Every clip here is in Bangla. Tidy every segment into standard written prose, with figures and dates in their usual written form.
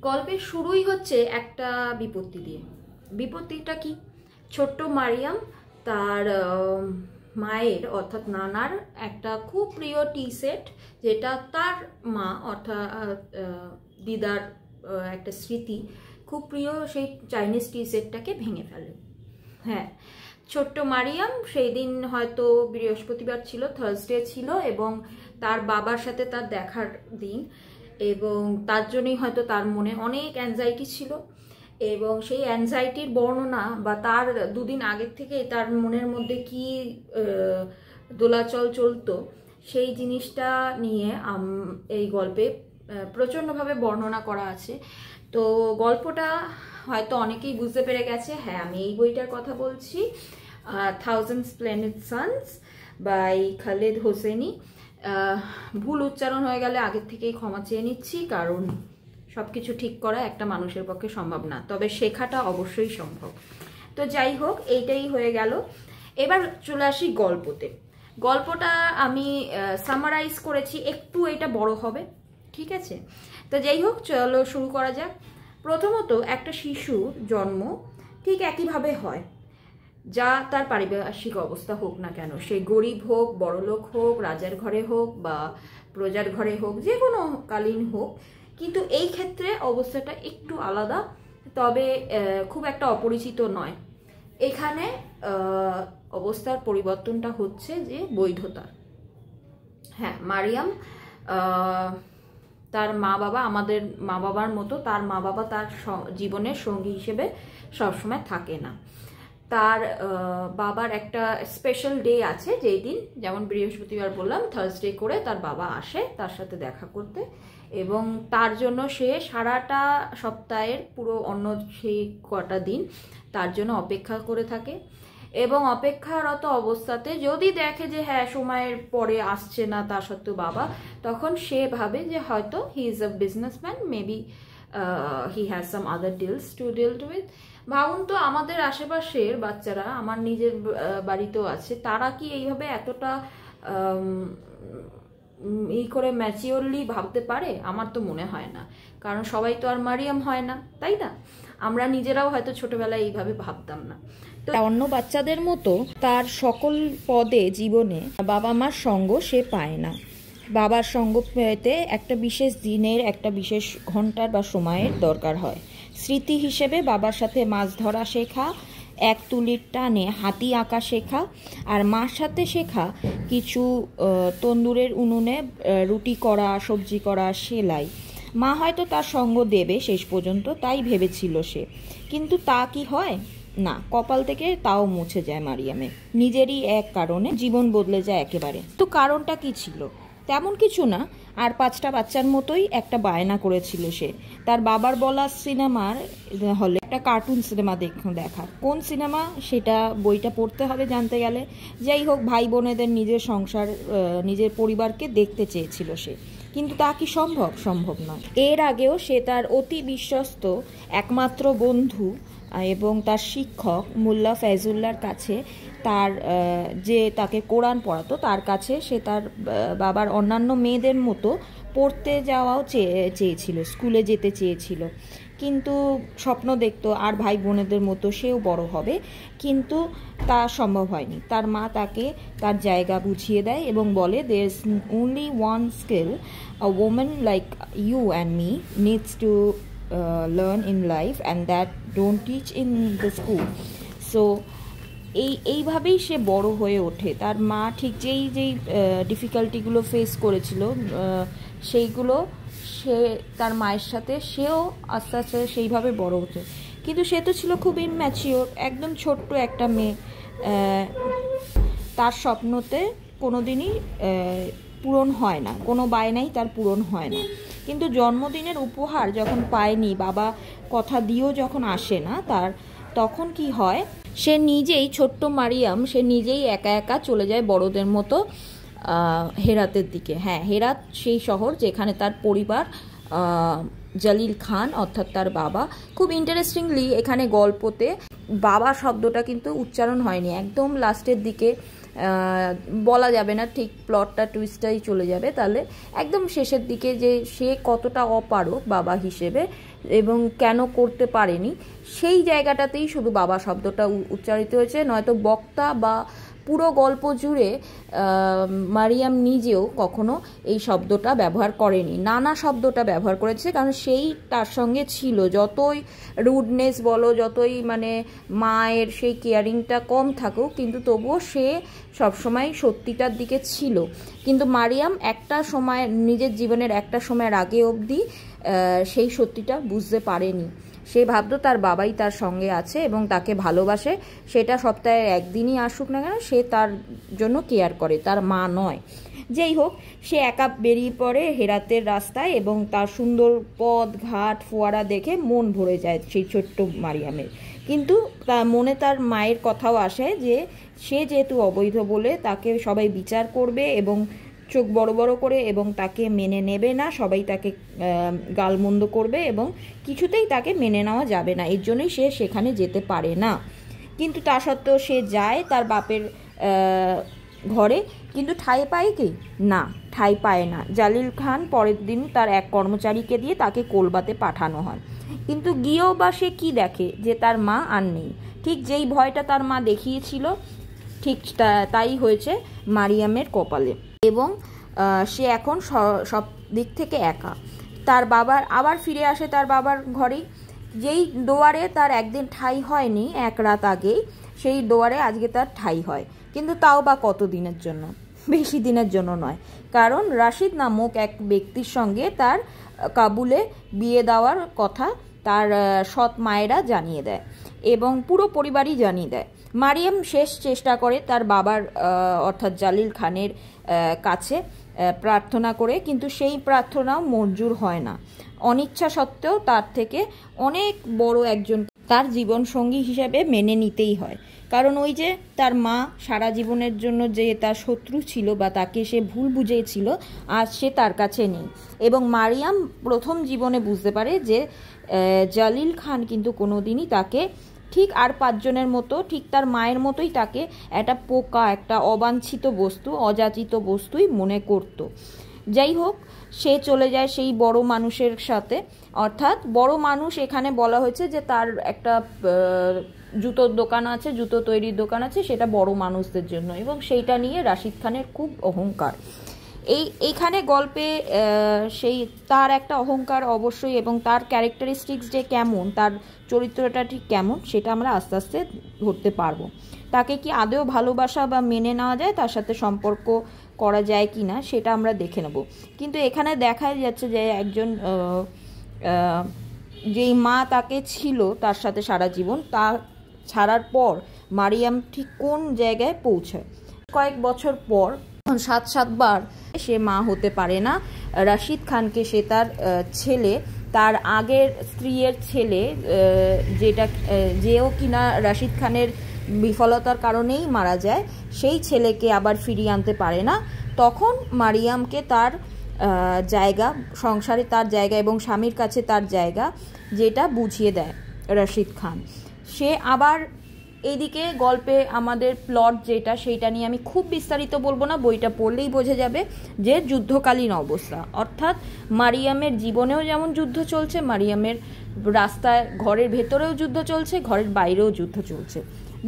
গল্পের শুরুই হচ্ছে একটা বিপত্তি দিয়ে। বিপত্তিটা কি? ছোট্ট মারিয়াম তার মায়ের অর্থাৎ নানার একটা খুব প্রিয় টি সেট, যেটা তার মা অর্থাৎ দিদার একটা স্মৃতি, খুব প্রিয় সেই চাইনিজ টি সেটটাকে ভেঙে ফেলে। হ্যাঁ, ছোট্ট মারিয়াম সেই দিন হয়তো বৃহস্পতিবার ছিল, থার্সডে ছিল, এবং তার বাবার সাথে তার দেখার দিন, এবং তার জন্যই হয়তো তার মনে অনেক অ্যাংজাইটি ছিল, এবং সেই অ্যাংজাইটির বর্ণনা বা তার দুদিন আগের থেকে তার মনের মধ্যে কি দোলাচল চলতো সেই জিনিসটা নিয়ে এই গল্পে প্রচণ্ডভাবে বর্ণনা করা আছে। তো গল্পটা হয়তো অনেকেই বুঝতে পেরে গেছে, হ্যাঁ আমি এই বইটার কথা বলছি, thousand splendid suns by Khaled Hosseini. ভুল উচ্চারণ হয়ে গেলে আগের থেকেই ক্ষমা চেয়ে নিচ্ছি, কারণ সব কিছু ঠিক করা একটা মানুষের পক্ষে সম্ভব না, তবে শেখাটা অবশ্যই সম্ভব। তো যাই হোক, এইটাই হয়ে গেল। এবার চলে আসি গল্পতে। গল্পটা আমি সামারাইজ করেছি, একটু এটা বড় হবে, ঠিক আছে? তো যাই হোক, চলো শুরু করা যাক। প্রথমত, একটা শিশুর জন্ম ঠিক একইভাবে হয়, যা তার পারিপার্শ্বিক অবস্থা হোক না কেন, সে গরিব হোক, বড়লোক হোক, রাজার ঘরে হোক বা প্রজার ঘরে হোক, যে কোনো কালীন হোক, কিন্তু এই ক্ষেত্রে অবস্থাটা একটু আলাদা, তবে খুব একটা অপরিচিত নয়। এখানে অবস্থার পরিবর্তনটা হচ্ছে যে বৈধতার। হ্যাঁ, মারিয়াম তার মা বাবা, আমাদের মা বাবার মতো তার মা বাবা তার জীবনের সঙ্গী হিসেবে সবসময় থাকে না। তার বাবার একটা স্পেশাল ডে আছে, যেই দিন, যেমন বৃহস্পতিবার বললাম, থার্সডে করে তার বাবা আসে তার সাথে দেখা করতে, এবং তার জন্য সে সারাটা সপ্তাহের পুরো অন্য সেই কটা দিন তার জন্য অপেক্ষা করে থাকে। এবং অপেক্ষারত অবস্থাতে যদি দেখে যে হ্যাঁ সময়ের পরে আসছে না, তা সত্ত্বেও বাবা, তখন সে ভাবে যে হয়তো he is a businessman, maybe he has some other deals to deal with. ভাবুন তো, আমাদের আশেপাশের বাচ্চারা, আমার নিজের বাড়িতেও আছে, তারা কি এইভাবে এতটা এই করে ম্যাচিওরলি ভাবতে পারে? আমার তো মনে হয় না, কারণ সবাই তো আর মারিয়াম হয় না, তাই না? আমরা নিজেরাও হয়তো ছোটবেলায় এইভাবে ভাবতাম না। তো অন্য বাচ্চাদের মতো তার সকল পদে জীবনে বাবা মার সঙ্গ সে পায় না। বাবার সঙ্গ পেতে একটা বিশেষ দিনের, একটা বিশেষ ঘন্টার বা সময়ের দরকার হয়। স্মৃতি হিসেবে বাবার সাথে মাছ ধরা শেখা, এক তুলির টানে হাতি আঁকা শেখা, আর মার সাথে শেখা কিছু তন্দুরের উনুনে রুটি করা, সবজি করা, সেলাই। মা হয়তো তার সঙ্গ দেবে শেষ পর্যন্ত, তাই ভেবেছিল সে, কিন্তু তা কি হয়? না, কপাল থেকে তাও মুছে যায় মারিয়ামে। নিজেরই এক কারণে জীবন বদলে যায় একেবারে। তো কারণটা কি ছিল? তেমন কিছু না, আর 5টা বাচ্চার মতোই একটা বায়না করেছিল সে। তার বাবার বলা সিনেমার হলে একটা কার্টুন সিনেমা দেখার। কোন সিনেমা সেটা বইটা পড়তে হবে জানতে গেলে। যাই হোক, ভাই বোনেদের নিজের সংসার, নিজের পরিবারকে দেখতে চেয়েছিল সে, কিন্তু তা কি সম্ভব? সম্ভব নয়। এর আগেও সে তার অতি বিশ্বস্ত একমাত্র বন্ধু এবং তার শিক্ষক মোল্লা ফয়জুল্লাহর কাছে, তার যে তাকে কোরআন পড়াতো, তার কাছে সে তার বাবার অন্যান্য মেয়েদের মতো পড়তে যাওয়াও চেয়েছিল, স্কুলে যেতে চেয়েছিল, কিন্তু স্বপ্ন দেখতো আর ভাই বোনেদের মতো সেও বড় হবে, কিন্তু তা সম্ভব হয়নি। তার মা তাকে তার জায়গা বুঝিয়ে দেয় এবং বলে, there is only one skill a woman like you and me needs to learn in life, and that don't teach in the school. So এইভাবেই সে বড় হয়ে ওঠে। তার মা ঠিক যেই ডিফিকাল্টিগুলো ফেস করেছিল, সেইগুলো সে তার মায়ের সাথে সেও আস্তে আস্তে সেইভাবে বড় ওঠে। কিন্তু সে তো ছিল খুব ইনম্যাচিওর, একদম ছোট্ট একটা মেয়ে। তার স্বপ্নতে কোনোদিনই পূরণ হয় না, কোনো বায়নাই তার পূরণ হয় না। কিন্তু জন্মদিনের উপহার যখন পায়নি, বাবা কথা দিয়েও যখন আসে না তার, তখন কি হয়, সে নিজেই, ছোট্ট মারিয়াম, সে নিজেই একা একা চলে যায় বড়দের মতো হেরাতের দিকে। হ্যাঁ, হেরাত সেই শহর যেখানে তার পরিবার, জলিল খান অর্থাৎ তার বাবা। খুব ইন্টারেস্টিংলি এখানে গল্পতে বাবা শব্দটা কিন্তু উচ্চারণ হয়নি, একদম লাস্টের দিকে বলা যাবে না, ঠিক প্লটটা টুইস্টটাই চলে যাবে। তাহলে একদম শেষের দিকে যে সে কতটা অপারক বাবা হিসেবে এবং কেন করতে পারেনি, সেই জায়গাটাতেই শুধু বাবা শব্দটা উচ্চারিত হয়েছে। নয়তো বক্তা বা পুরো গল্প জুড়ে মারিয়াম নিজেও কখনো এই শব্দটা ব্যবহার করেনি, নানা শব্দটা ব্যবহার করেছে, কারণ সেই তার সঙ্গে ছিল। যতই রুডনেস বলো, যতই মানে মায়ের সেই কেয়ারিংটা কম থাকুক, কিন্তু তবুও সে সবসময় সত্যিটার দিকে ছিল। কিন্তু মারিয়াম একটা সময়, নিজের জীবনের একটা সময়ের আগে অবধি সেই সত্যিটা বুঝতে পারেনি। সে ভাবতো তার বাবাই তার সঙ্গে আছে এবং তাকে ভালোবাসে, সেটা সপ্তাহে একদিনই আসুক না কেন সে তার জন্য কেয়ার করে, তার মা নয়। যেই হোক, সে একা বেরিয়ে পড়ে হেরাতের রাস্তায় এবং তার সুন্দর পথ ঘাট ফোয়ারা দেখে মন ভরে যায় সেই ছোট্ট মারিয়ামের। কিন্তু তার মনে তার মায়ের কথাও আসে যে সে যেহেতু অবৈধ বলে তাকে সবাই বিচার করবে এবং চোখ বড় বড় করে এবং তাকে মেনে নেবে না, সবাই তাকে গালমন্দ করবে এবং কিছুতেই তাকে মেনে নেওয়া যাবে না। এর জন্যই সে সেখানে যেতে পারে না। কিন্তু তা সত্ত্বেও সে যায় তার বাপের ঘরে, কিন্তু ঠাঁই পায় কি না, ঠাঁই পায় না। জালিল খান পরের দিন তার এক কর্মচারীকে দিয়ে তাকে কলবাতে পাঠানো হয়। কিন্তু গিয়েও বা সে কী দেখে যে তার মা আর নেই। ঠিক যেই ভয়টা তার মা দেখিয়েছিল ঠিক তাই হয়েছে মারিয়ামের কপালে, এবং সে এখন সব দিক থেকে একা। তার বাবার আবার ফিরে আসে তার বাবার ঘরেই, যেই দুয়ারে তার একদিন ঠাঁই হয়নি এক রাত আগেই, সেই দুয়ারে আজকে তার ঠাঁই হয়। কিন্তু তাও বা কত দিনের জন্য, বেশি দিনের জন্য নয়, কারণ রাশিদ নামক এক ব্যক্তির সঙ্গে তার কাবুলে বিয়ে দেওয়ার কথা তার সৎ মায়েরা জানিয়ে দেয় এবং পুরো পরিবারই জানিয়ে দেয়। মারিয়াম শেষ চেষ্টা করে তার বাবার অর্থাৎ জালিল খানের কাছে প্রার্থনা করে, কিন্তু সেই প্রার্থনাও মঞ্জুর হয় না। অনিচ্ছা সত্ত্বেও তার থেকে অনেক বড় একজন তার জীবনসঙ্গী হিসেবে মেনে নিতেই হয়। কারণ ওই যে তার মা সারা জীবনের জন্য যে তার শত্রু ছিল বা তাকে সে ভুল বুঝেছিল, আজ সে তার কাছে নেই। এবং মারিয়াম প্রথম জীবনে বুঝতে পারে যে জালিল খান কিন্তু কোনোদিনই তাকে ঠিক আর পাঁচজনের মতো, ঠিক তার মায়ের মতোই তাকে একটা পোকা, একটা অবাঞ্ছিত বস্তু, অযাচিত বস্তুই মনে করত। যাই হোক, সে চলে যায় সেই বড় মানুষের সাথে, অর্থাৎ বড় মানুষ এখানে বলা হয়েছে যে তার একটা জুতোর দোকান আছে, জুতো তৈরির দোকান আছে, সেটা বড় মানুষদের জন্য, এবং সেইটা নিয়ে রাশিদ খানের খুব অহংকার। এইখানে গল্পে সেই তার একটা অহংকার অবশ্যই, এবং তার ক্যারেক্টারিস্টিক্স যে কেমন, তার চরিত্রটা ঠিক কেমন, সেটা আমরা আস্তে আস্তে ধরতে পারবো। তাকে কি আদৌ ভালোবাসা বা মেনে নেওয়া যায়, তার সাথে সম্পর্ক করা যায় কি না, সেটা আমরা দেখে নেব। কিন্তু এখানে দেখা যাচ্ছে যে একজন যেই মা তাকে ছিল তার সাথে সারা জীবন, তা ছাড়ার পর মারিয়াম ঠিক কোন জায়গায় পৌঁছায়। কয়েক বছর পর 7বার সে মা হতে পারে না। রাশিদ খানকে সে তার ছেলে, তার আগের স্ত্রীর ছেলে, যেও কিনা রাশিদ খানের বিফলতার কারণেই মারা যায়, সেই ছেলেকে আবার ফিরিয়ে আনতে পারে না। তখন মারিয়ামকে তার জায়গা, সংসারে তার জায়গা এবং স্বামীর কাছে তার জায়গা, যেটা বুঝিয়ে দেয় রাশিদ খান। সে আবার এইদিকে গল্পে আমাদের প্লট যেটা, সেইটা নিয়ে আমি খুব বিস্তারিত বলবো না, বইটা পড়লেই বোঝা যাবে যে যুদ্ধকালীন অবস্থা, অর্থাৎ মারিয়ামের জীবনেও যেমন যুদ্ধ চলছে, মারিয়ামের রাস্তায় ঘরের ভেতরেও যুদ্ধ চলছে, ঘরের বাইরেও যুদ্ধ চলছে।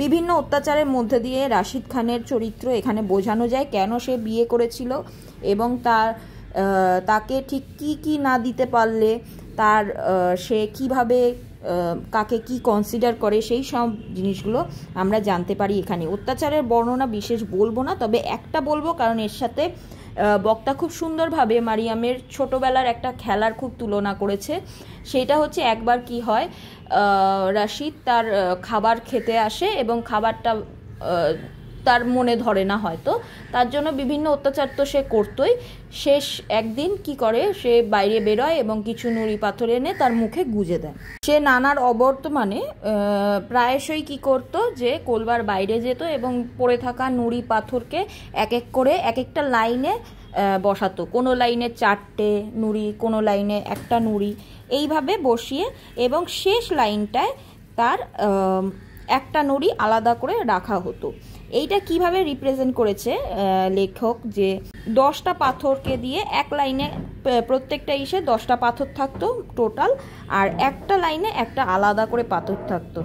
বিভিন্ন অত্যাচারের মধ্যে দিয়ে রাশিদ খানের চরিত্র এখানে বোঝানো যায়, কেন সে বিয়ে করেছিল এবং তাকে ঠিক কি না দিতে পারলে তার সে কিভাবে কাকে কি কনসিডার করে, সেই সব জিনিসগুলো আমরা জানতে পারি এখানে। অত্যাচারের বর্ণনা বিশেষ বলবো না, তবে একটা বলবো, কারণ এর সাথে বক্তা খুব সুন্দরভাবে মারিয়ামের ছোটোবেলার একটা খেলার খুব তুলনা করেছে। সেটা হচ্ছে, একবার কি হয়, রাশিদ তার খাবার খেতে আসে এবং খাবারটা তার মনে ধরে না, হয়তো তার জন্য বিভিন্ন অত্যাচার তো সে করতোই। শেষ একদিন কি করে, সে বাইরে বেরোয় এবং কিছু নুড়ি পাথর এনে তার মুখে গুজে দেয়। সে নানার অবর্তমানে প্রায়শই কি করত, যে কোলবার বাইরে যেত এবং পড়ে থাকা নুড়ি পাথরকে এক এক করে এক একটা লাইনে বসাতো। কোনো লাইনে 4টে নুড়ি, কোনো লাইনে একটা নুড়ি, এইভাবে বসিয়ে, এবং শেষ লাইনটায় তার একটা নুড়ি আলাদা করে রাখা হতো। এইটা কিভাবে রিপ্রেজেন্ট করেছে লেখক, যে 10টা পাথরকে দিয়ে এক লাইনে প্রত্যেকটা ইসে 10টা পাথর থাকতো টোটাল, আর একটা লাইনে একটা আলাদা করে পাথর থাকতো।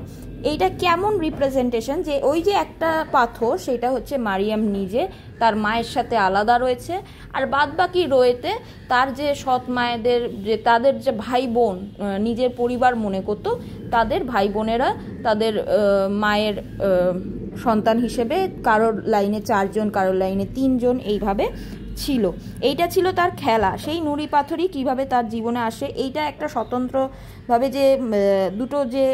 এইটা কেমন রিপ্রেজেন্টেশন, যে ওই যে একটা পাথর সেটা হচ্ছে মারিয়াম নিজে তার মায়ের সাথে আলাদা রয়েছে, আর বাদ বাকি রয়েতে তার যে সৎ মায়েদের, যে তাদের যে ভাই বোন নিজের পরিবার মনে করতো, তাদের ভাই বোনেরা তাদের মায়ের সন্তান হিসেবে কারোর লাইনে 4 জন, কারোর লাইনে 3 জন এইভাবে ছিল। এইটা ছিল তার খেলা। সেই নুড়ি পাথরই কীভাবে তার জীবনে আসে, এইটা একটা স্বতন্ত্রভাবে যে দুটো যে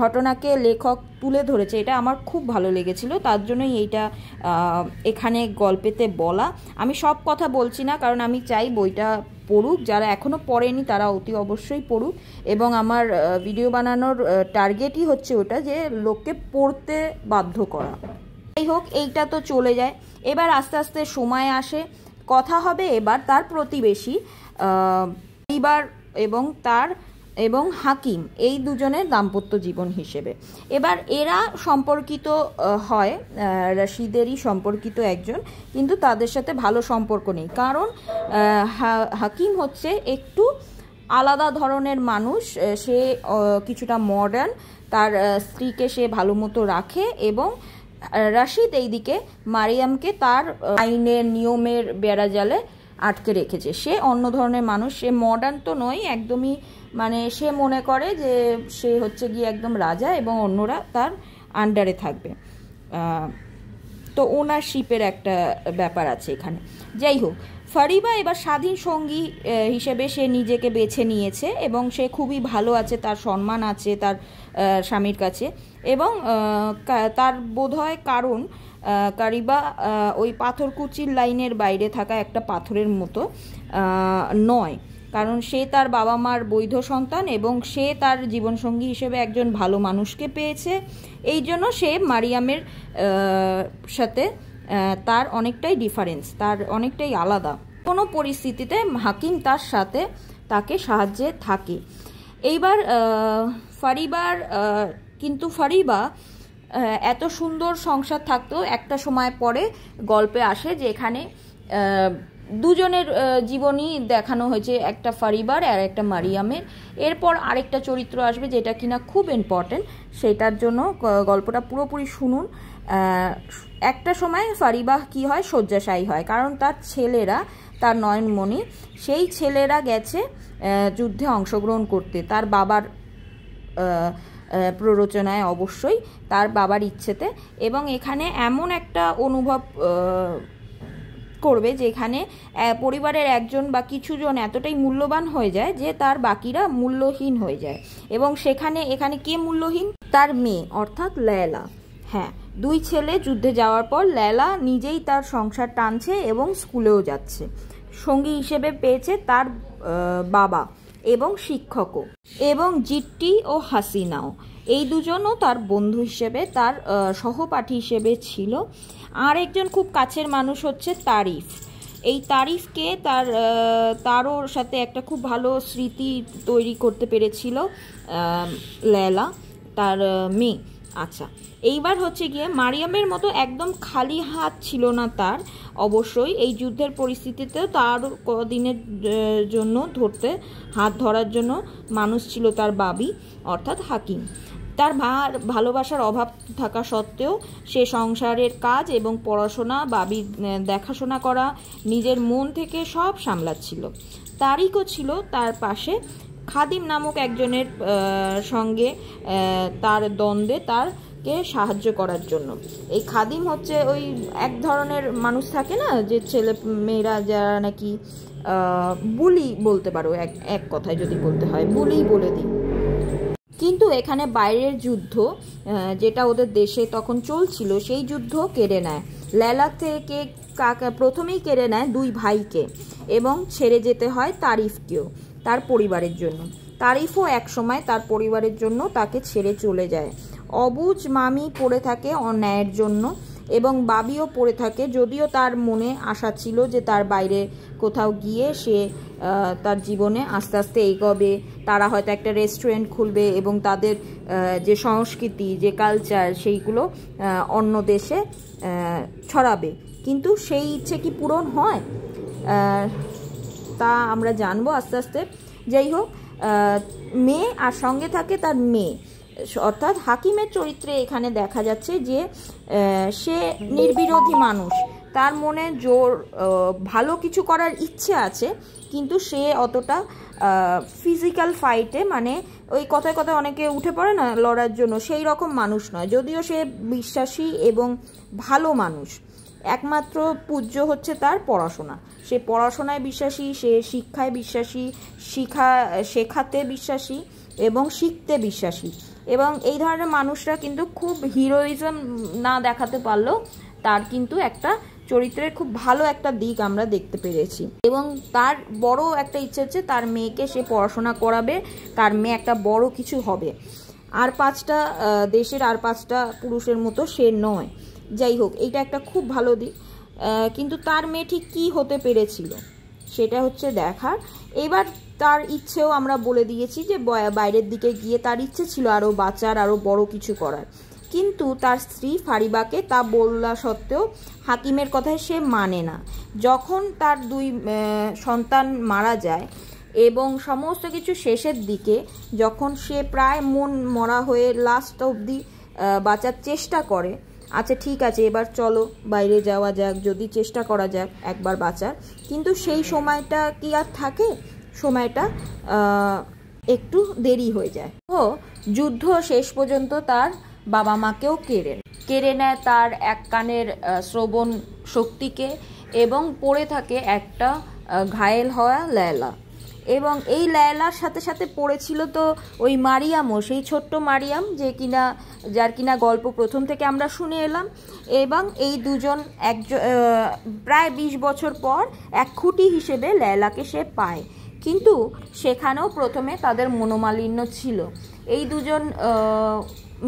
ঘটনাকে লেখক তুলে ধরেছে, এটা আমার খুব ভালো লেগেছিল। তার জন্যই এইটা এখানে গল্পেতে বলা। আমি সব কথা বলছি না, কারণ আমি চাই বইটা পড়ুক, যারা এখনও পড়েনি তারা অতি অবশ্যই পড়ুক। এবং আমার ভিডিও বানানোর টার্গেটই হচ্ছে ওটা, যে লোককে পড়তে বাধ্য করা। যাই হোক, এইটা তো চলে যায়। এবার আস্তে আস্তে সময় আসে, কথা হবে এবার তার প্রতিবেশী পরিবার এবং হাকিম, এই দুজনের দাম্পত্য জীবন হিসেবে। এবার এরা সম্পর্কিত হয়, রশিদেরই সম্পর্কিত একজন, কিন্তু তাদের সাথে ভালো সম্পর্ক নেই, কারণ হাকিম হচ্ছে একটু আলাদা ধরনের মানুষ। সে কিছুটা মডার্ন, তার স্ত্রীকে সে ভালো মতো রাখে, এবং রশিদ এইদিকে মারিয়ামকে তার আইনের নিয়মের বেড়াজালে আটকে রেখেছে। সে অন্য ধরনের মানুষ, সে মডার্ন তো নয় একদমই, মানে সে মনে করে যে সে হচ্ছে গিয়ে একদম রাজা এবং অন্যরা তার আন্ডারে থাকবে। তো ওনারশিপের একটা ব্যাপার আছে এখানে। যাই হোক, ফারিবা এবার স্বাধীন সঙ্গী হিসেবে সে নিজেকে বেছে নিয়েছে, এবং সে খুবই ভালো আছে, তার সম্মান আছে তার স্বামীর কাছে। এবং তার বোধহয় কারণ কারিবা ওই পাথরকুচির লাইনের বাইরে থাকা একটা পাথরের মতো নয়, কারণ সে তার বাবা মার বৈধ সন্তান, এবং সে তার জীবনসঙ্গী হিসেবে একজন ভালো মানুষকে পেয়েছে। এই জন্য সে মারিয়ামের সাথে তার অনেকটাই ডিফারেন্স, তার অনেকটাই আলাদা। কোনো পরিস্থিতিতে হাকিম তার সাথে তাকে সাহায্যে থাকে। এইবার ফারিবা এত সুন্দর সংসার থাকতো, একটা সময় পরে গল্পে আসে যে এখানে দুজনের জীবনই দেখানো হয়েছে, একটা ফারিবার আর একটা মারিয়ামের। এরপর আরেকটা চরিত্র আসবে যেটা কিনা খুব ইম্পর্টেন্ট, সেটার জন্য গল্পটা পুরোপুরি শুনুন। একটা সময় ফারিবা কি হয়, শয্যাশায়ী হয়, কারণ তার ছেলেরা, তার নয়নমণি, সেই ছেলেরা গেছে যুদ্ধে অংশগ্রহণ করতে, তার বাবার প্ররোচনায়, অবশ্যই তার বাবার ইচ্ছেতে। এবং এখানে এমন একটা অনুভব করবে যেখানে পরিবারের একজন বা কিছুজন এতটাই মূল্যবান হয়ে যায় যে তার বাকিরা মূল্যহীন হয়ে যায়। এবং এখানে কে মূল্যহীন? তার মেয়ে, অর্থাৎ লেলা। হ্যাঁ, 2 ছেলে যুদ্ধে যাওয়ার পর লেলা নিজেই তার সংসার টানছে এবং স্কুলেও যাচ্ছে। সঙ্গী হিসেবে পেয়েছে তার বাবা এবং শিক্ষকও, এবং জিট্টি ও হাসিনাও, এই দুজনও তার বন্ধু হিসেবে, তার সহপাঠী হিসেবে ছিল। আর একজন খুব কাছের মানুষ হচ্ছে তারিফ। এই তারিফকে তারও সাথে একটা খুব ভালো স্মৃতি তৈরি করতে পেরেছিল লেলা, তার মেয়ে। আচ্ছা, এইবার হচ্ছে গিয়ে মারিয়ামের মতো একদম খালি হাত ছিল না তার। অবশ্যই এই যুদ্ধের পরিস্থিতিতেও তার কদিনের জন্য হাত ধরার জন্য মানুষ ছিল তার বাবি, অর্থাৎ হাকিম। তার ভালোবাসার অভাব থাকা সত্ত্বেও সে সংসারের কাজ এবং পড়াশোনা, বাবি দেখাশোনা করা, নিজের মন থেকে সব সামলাচ্ছিল। তারিকও ছিল তার পাশে, খাদিম নামক একজনের সঙ্গে তার দ্বন্দ্বে তারকে সাহায্য করার জন্য। এই খাদিম হচ্ছে ওই এক ধরনের মানুষ থাকে না, যে ছেলে মেয়েরা যারা নাকি বুলি বলতে পারো, এক কথায় যদি বলতে হয় বুলি বলে দিই। কিন্তু এখানে বাইরের যুদ্ধ যেটা ওদের দেশে তখন চলছিল, সেই যুদ্ধ কেড়ে নেয় লেলা থেকে। প্রথমেই কেড়ে নেয় 2 ভাইকে, এবং ছেড়ে যেতে হয় তারিফকেও তার পরিবারের জন্য। তারিফও এক সময় তার পরিবারের জন্য তাকে ছেড়ে চলে যায়। অবুজ মামি পড়ে থাকে অন্যায়ের জন্য, এবং বাবিও পড়ে থাকে, যদিও তার মনে আশা ছিল যে তার বাইরে কোথাও গিয়ে সে তার জীবনে আস্তে আস্তে এগোবে, তারা হয়তো একটা রেস্টুরেন্ট খুলবে এবং তাদের যে সংস্কৃতি, যে কালচার, সেইগুলো অন্য দেশে ছড়াবে। কিন্তু সেই ইচ্ছে কি পূরণ হয় তা আমরা জানবো আস্তে আস্তে। যাই হোক, মেয়ে আর সঙ্গে থাকে তার মেয়ে, অর্থাৎ হাকিমের চরিত্রে এখানে দেখা যাচ্ছে যে সে নির্বিরোধী মানুষ, তার মনে জোর ভালো কিছু করার ইচ্ছে আছে, কিন্তু সে অতটা ফিজিক্যাল ফাইটে, মানে ওই কথায় কথায় অনেকে উঠে পড়ে না লড়ার জন্য, সেই রকম মানুষ নয়। যদিও সে বিশ্বাসী এবং ভালো মানুষ, একমাত্র পূজ্য হচ্ছে তার পড়াশোনা। সে পড়াশোনায় বিশ্বাসী, সে শিক্ষায় বিশ্বাসী, শেখাতে বিশ্বাসী এবং শিখতে বিশ্বাসী। এবং এই ধরনের মানুষরা কিন্তু খুব হিরোইজম না দেখাতে পারলেও তার কিন্তু একটা চরিত্রের খুব ভালো একটা দিক আমরা দেখতে পেরেছি। এবং তার বড় একটা ইচ্ছে হচ্ছে তার মেয়েকে সে পড়াশোনা করাবে, তার মেয়ে একটা বড় কিছু হবে। আর 5টা দেশের আর 5টা পুরুষের মতো সে নয়। যাই হোক, এইটা একটা খুব ভালো দিক। কিন্তু তার মেয়ে ঠিক কী হতে পেরেছিল সেটা হচ্ছে দেখার। এবার তার ইচ্ছেও আমরা বলে দিয়েছি যে বাইরের দিকে গিয়ে তার ইচ্ছে ছিল আরও বাঁচার, আরও বড় কিছু করার। কিন্তু তার স্ত্রী ফারিবাকে তা বলা সত্ত্বেও হাকিমের কথায় সে মানে না। যখন তার 2 সন্তান মারা যায় এবং সমস্ত কিছু শেষের দিকে, যখন সে প্রায় মন মরা হয়ে লাস্ট অবধি বাঁচার চেষ্টা করে, আচ্ছা ঠিক আছে এবার চলো বাইরে যাওয়া যাক, যদি চেষ্টা করা যাক একবার বাঁচার, কিন্তু সেই সময়টা কি আর থাকে? সময়টা একটু দেরি হয়ে যায়। তো যুদ্ধ শেষ পর্যন্ত তার বাবা মাকেও কেড়ে নেয় তার এক কানের শ্রবণ শক্তিকে, এবং পড়ে থাকে একটা ঘায়েল হওয়া লেয়লা। এবং এই লেয়লার সাথে সাথে পড়েছিল তো ওই মারিয়ামও, সেই ছোট্ট মারিয়াম যার কিনা গল্প প্রথম থেকে আমরা শুনে এলাম। এবং এই দুজন প্রায় 20 বছর পর এক খুঁটি হিসেবে লেয়লাকে সে পায়। কিন্তু সেখানেও প্রথমে তাদের মনোমালিন্য ছিল। এই দুজন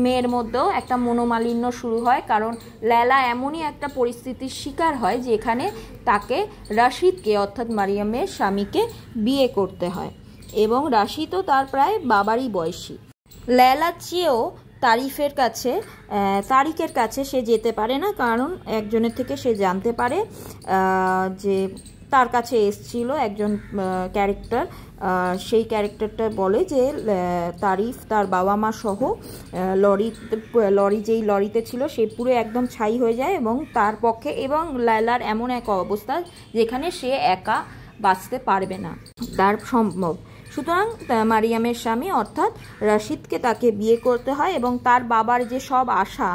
মেয়ের মধ্যেও একটা মনোমালিন্য শুরু হয়, কারণ লেয়লা এমনই একটা পরিস্থিতির শিকার হয় যেখানে তাকে রাশিদকে, অর্থাৎ মারিয়ামের স্বামীকে বিয়ে করতে হয়। এবং রাশিদও তার প্রায় বাবারই বয়সী। লেয়লার চেয়েও তারিকের কাছে সে যেতে পারে না, কারণ একজনের থেকে সে জানতে পারে যে তার কাছে এসছিল একজন ক্যারেক্টার। সেই ক্যারেক্টারটা বলে যে তারিফ তার বাবা মা সহ যেই লরিতে ছিল সে পুরো একদম ছাই হয়ে যায়, এবং তার পক্ষে এবং লেয়লার এমন এক অবস্থা যেখানে সে একা বাঁচতে পারবে না, তার সম্ভব। সুতরাং মারিয়ামের স্বামী অর্থাৎ রাশিদকে তাকে বিয়ে করতে হয়, এবং তার বাবার যে সব আশা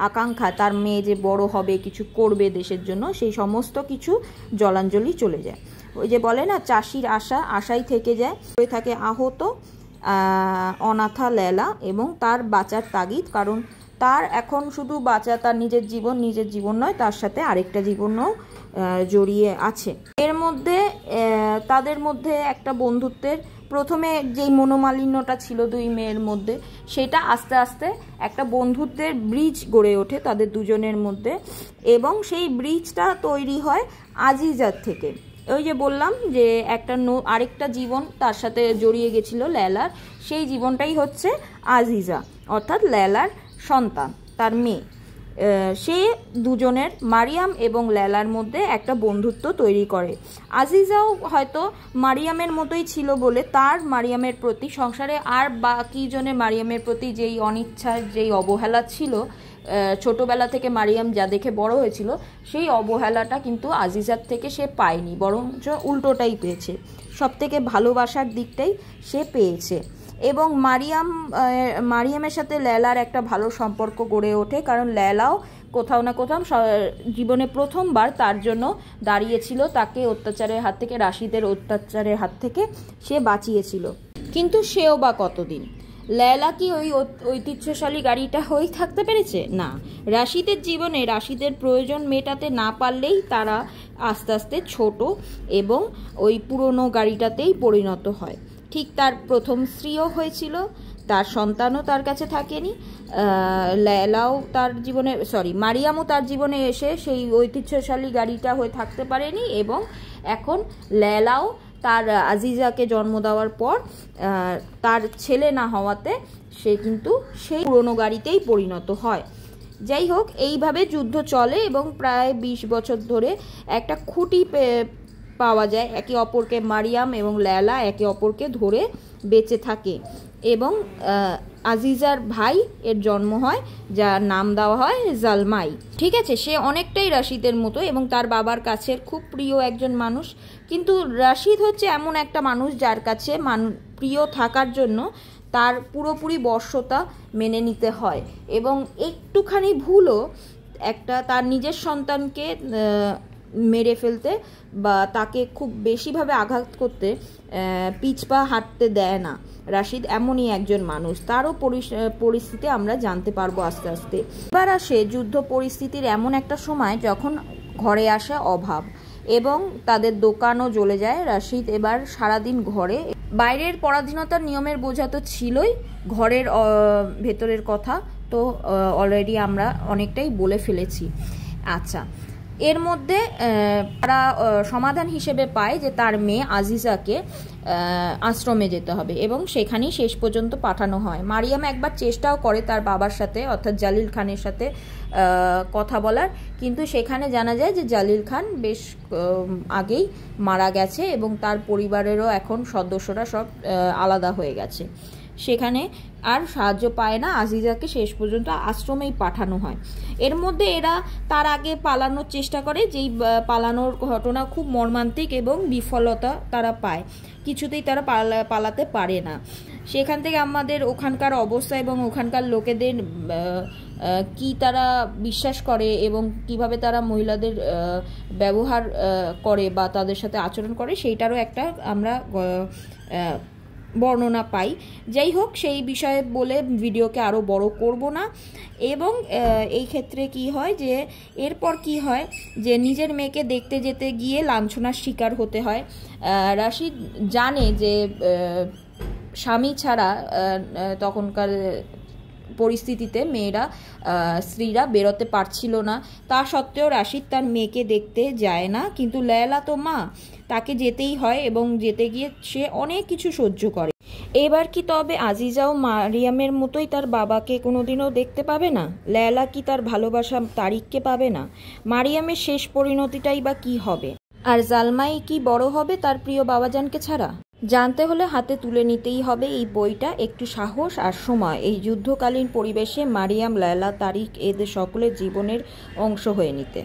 আকাঙ্ক্ষা, তার মেয়ে যে বড় হবে, কিছু করবে দেশের জন্য, সেই সমস্ত কিছু জলাঞ্জলি চলে যায়। ওই যে বলে না, চাষির আশাই থেকে যায়। হয়ে থাকে আহত অনাথা লেয়লা এবং তার বাঁচার তাগিদ, কারণ তার এখন শুধু বাঁচা তার নিজের জীবন নয়, তার সাথে আরেকটা জীবনও জড়িয়ে আছে। এর মধ্যে তাদের মধ্যে একটা বন্ধুত্বের, প্রথমে যেই মনোমালিন্যটা ছিল 2 মেয়ের মধ্যে, সেটা আস্তে আস্তে একটা বন্ধুত্বের ব্রিজ গড়ে ওঠে তাদের দুজনের মধ্যে। এবং সেই ব্রিজটা তৈরি হয় আজিজার থেকে। ওই যে বললাম যে আরেকটা জীবন তার সাথে জড়িয়ে গেছিল লেয়লার, সেই জীবনটাই হচ্ছে আজিজা, অর্থাৎ লেয়লার সন্তান, তার মেয়ে। সে দুজনের, মারিয়াম এবং লেয়লার মধ্যে একটা বন্ধুত্ব তৈরি করে। আজিজাও হয়তো মারিয়ামের মতোই ছিল বলে তার মারিয়ামের প্রতি, সংসারে আর বাকি জনের মারিয়ামের প্রতি যেই অনিচ্ছা, যেই অবহেলা ছিল, ছোটবেলা থেকে মারিয়াম যা দেখে বড় হয়েছিল, সেই অবহেলাটা কিন্তু আজিজার থেকে সে পায়নি, বরঞ্চ উল্টোটাই পেয়েছে। সব থেকে ভালোবাসার দিকটাই সে পেয়েছে। এবং মারিয়ামের সাথে লেয়লার একটা ভালো সম্পর্ক গড়ে ওঠে, কারণ লেয়লাও কোথাও না কোথাও জীবনে প্রথমবার তার জন্য দাঁড়িয়েছিল, তাকে অত্যাচারের হাত থেকে, রাশিদের অত্যাচারের হাত থেকে সে বাঁচিয়েছিল। কিন্তু সেও বা কতদিন? লেয়লা কি ওই ঐতিহ্যশালী গাড়িটা হয়েই থাকতে পেরেছে? না। রাশিদের জীবনে রাশিদের প্রয়োজন মেটাতে না পারলেই তারা আস্তে আস্তে ছোট এবং ওই পুরনো গাড়িটাতেই পরিণত হয়। ঠিক তার প্রথম স্ত্রীও হয়েছিল, তার সন্তানও তার কাছে থাকেনি। লেয়লাও তার জীবনে, মারিয়ামও তার জীবনে এসে সেই ঐতিহ্যশালী গাড়িটা হয়ে থাকতে পারেনি, এবং এখন লেয়লাও তার আজিজাকে জন্ম দেওয়ার পর তার ছেলে না হওয়াতে সে কিন্তু সেই পুরনো গাড়িতেই পরিণত হয়। যাই হোক, এইভাবে যুদ্ধ চলে এবং প্রায় 20 বছর ধরে একটা খুঁটি পাওয়া যায়, একে অপরকে মারিয়াম এবং লেলা একে অপরকে ধরে বেঁচে থাকে এবং আজিজার ভাই এর জন্ম হয়, যার নাম দেওয়া হয় জালমাই। ঠিক আছে, সে অনেকটাই রাশিদের মতো এবং তার বাবার কাছের খুব প্রিয় একজন মানুষ। কিন্তু রাশিদ হচ্ছে এমন একটা মানুষ যার কাছে প্রিয় থাকার জন্য তার পুরোপুরি বর্ষতা মেনে নিতে হয় এবং একটুখানি ভুলও তার নিজের সন্তানকে মেরে ফেলতে বা তাকে খুব বেশিভাবে আঘাত করতে পিছপা হাঁটতে দেয় না। রাশিদ এমনই একজন মানুষ, তারও পরিস্থিতি আমরা জানতে পারবো আস্তে আস্তে। এবার আসে যুদ্ধ পরিস্থিতির এমন একটা সময় যখন ঘরে আসে অভাব এবং তাদের দোকানও জ্বলে যায়। রাশিদ এবার সারাদিন ঘরে, বাইরের পরাধীনতার নিয়মের বোঝা তো ছিলই, ঘরের ভেতরের কথা তো অলরেডি আমরা অনেকটাই বলে ফেলেছি। আচ্ছা, এর মধ্যে তারা সমাধান হিসেবে পায় যে তার মেয়ে আজিজাকে আশ্রমে যেতে হবে এবং সেখানেই শেষ পর্যন্ত পাঠানো হয়। মারিয়াম একবার চেষ্টাও করে তার বাবার সাথে অর্থাৎ জালিল খানের সাথে কথা বলার, কিন্তু সেখানে জানা যায় যে জালিল খান বেশ আগেই মারা গেছে এবং তার পরিবারেরও এখন সদস্যরা সব আলাদা হয়ে গেছে। সেখানে আর সাহায্য পায় না, আজিজাকে শেষ পর্যন্ত আশ্রমেই পাঠানো হয়। এর মধ্যে এরা তার আগে পালানোর চেষ্টা করে, যেই পালানোর ঘটনা খুব মর্মান্তিক এবং বিফলতা তারা পায়, কিছুতেই তারা পালাতে পারে না। সেখান থেকে আমাদের ওখানকার অবস্থা এবং ওখানকার লোকেদের কি তারা বিশ্বাস করে এবং কিভাবে তারা মহিলাদের ব্যবহার করে বা তাদের সাথে আচরণ করে সেইটারও একটা আমরা বর্ণনা পাই। যাই হোক, সেই বিষয়ে বলে ভিডিওকে আরও বড় করব না। এবং এই ক্ষেত্রে কি হয় যে এরপর কি হয় যে নিজের মেয়েকে দেখতে যেতে গিয়ে লাঞ্ছনার শিকার হতে হয়। রাশিদ জানে যে স্বামী ছাড়া তখনকার পরিস্থিতিতে স্ত্রীরা বেরোতে পারছিল না, তা সত্ত্বেও রাশিদ তার মেয়েকে দেখতে যায় না। কিন্তু লেলা তো মা, তাকে যেতেই হয় এবং যেতে গিয়ে সে অনেক কিছু সহ্য করে। এবার কি তবে আজিজাও মারিয়ামের মতোই তার বাবাকে কোনোদিনও দেখতে পাবে না? লেলা কি তার ভালোবাসা তারিককে পাবে না? মারিয়ামের শেষ পরিণতিটাই বা কি হবে? আর জালমাই কি বড় হবে তার প্রিয় বাবাজানকে ছাড়া? জানতে হলে হাতে তুলে নিতেই হবে এই বইটা। একটু সাহস আর সময় এই যুদ্ধকালীন পরিবেশে মারিয়াম, লেলা, তারিক এদের সকলের জীবনের অংশ হয়ে নিতে।